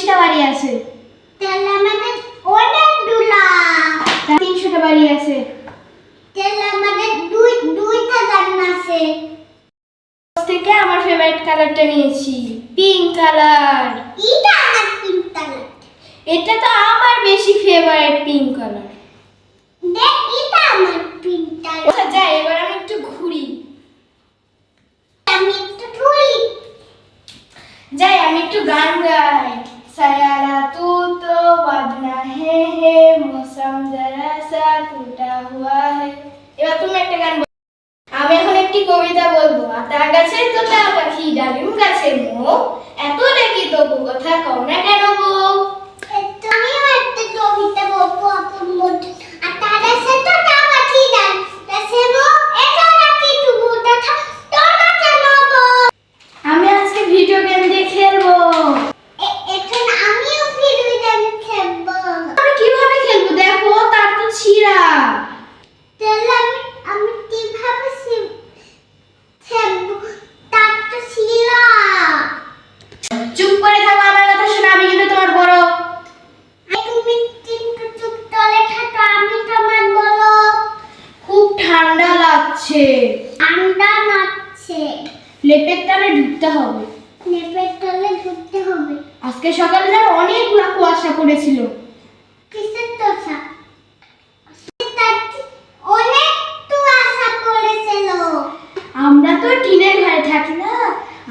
30টা বাড়ি আছে। তাহলে আমাদের অনেকগুলা 300টা বাড়ি আছে। তাহলে আমাদের দুইটা জান্নাত আছে। থেকে আমার ফেভারিট কালারটা নিয়েছি, পিঙ্ক কালার। এটা আমার পিঙ্ক কালার। এটা তো আমার বেশি ফেভারিট পিঙ্ক কালার। দেখ এটা আমার পিঙ্ক কালার। আচ্ছা যাই, এবার আমি একটু ঘুরি। আমি একটু ঘুরি। যাই, আমি একটু গান গাই। सायारा तू तो बदना है मौसम जरा सा टूटा हुआ है। এবার তুমি একটা গান বলো। আমি এখন একটি কবিতা বলবো। আতা গাছে তোতা পাখি ডালিম গাছে মো, এত ডাকি তবু কথা কও না কেন বউ। তুমিও একটা কবিতা বলবো আপন মধ্যে। আর তার সাথে তো তা পাখি ডাল গাছে মো, এত ডাকি তবু কথা কও না কেন বউ। আমি আজকে ভিডিও গেম দিয়ে খেলবো। এখন আমিও ভিডিও গেম খেলবো। আমি কিভাবে খেলবো দেখো, তার তো ছিঁড়া। তাহলে আমি কিভাবে খেলবো? তার তো ছিল। চুপ করে থাকো, আমার কথা শোনো, আমি কিন্তু তোমার বড়। তুমি কিন্তু চুপ তলে থাকো, আমি তোমার বলো। খুব ঠান্ডা লাগছে, ঠান্ডা লাগছে। লেপের তলে ঢুকতে হবে। লেপের তলে ঢুকতে হবে। আজকে সকালে যেন অনেকগুলো কুয়াশা পড়েছিল। কিসের দোষা? অনেক তো আশা করেছিল। আমরা তো টিনের ঘরে থাকি না,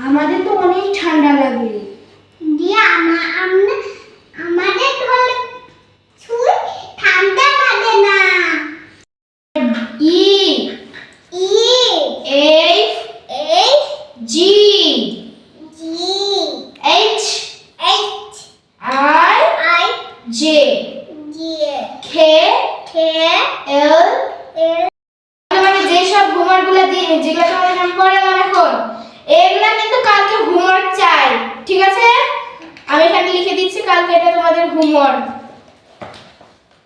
আমাদের তো অনেক ঠান্ডা লাগে। দিয়ে আমাদের ঘরে ছুঁই ঠান্ডা লাগে না। E E F H G G H H I I J G K K L. L. তোমাকে যেসব হোমওয়ার্কগুলো দিয়ে, যেগুলো তোমাদের আমি পড়ালাম এখন, এগুলা কিন্তু কালকে হোমওয়ার্ক চাই, ঠিক আছে? আমি এখানে লিখে দিচ্ছি, কালকে এটা তোমাদের হোমওয়ার্ক।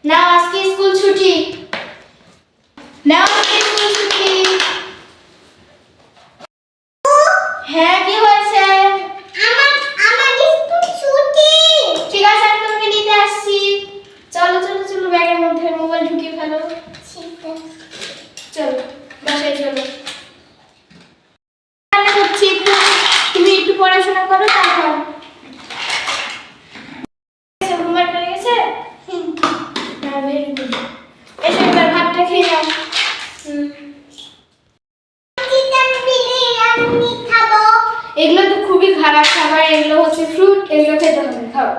নাও আজকে স্কুল ছুটি। নাও আজকে স্কুল ছুটি। হ্যাঁ কি হয়েছে? আমার স্কুল ছুটি। ঠিক আছে, আমি তোমাকে নিতে আসছি। চলো চলো চলো, ব্যাগের মধ্যে মোবাইল ঢুকিয়ে ফেলো। ঠিক আছে। চলো বাসায় চলো। রান্না করছি, তুমি একটু পড়াশোনা করো, তারপর হোমওয়ার্ক হয়ে গেছে? না, ভেরি গুড। এসো এবার ভাতটা খেয়ে নাও। চিকেন বিরিয়ানি খাবো। এগুলো তো খুবই খারাপ খাবার, এগুলো হচ্ছে ফ্রুট, এগুলো খেতে হবে, খাও।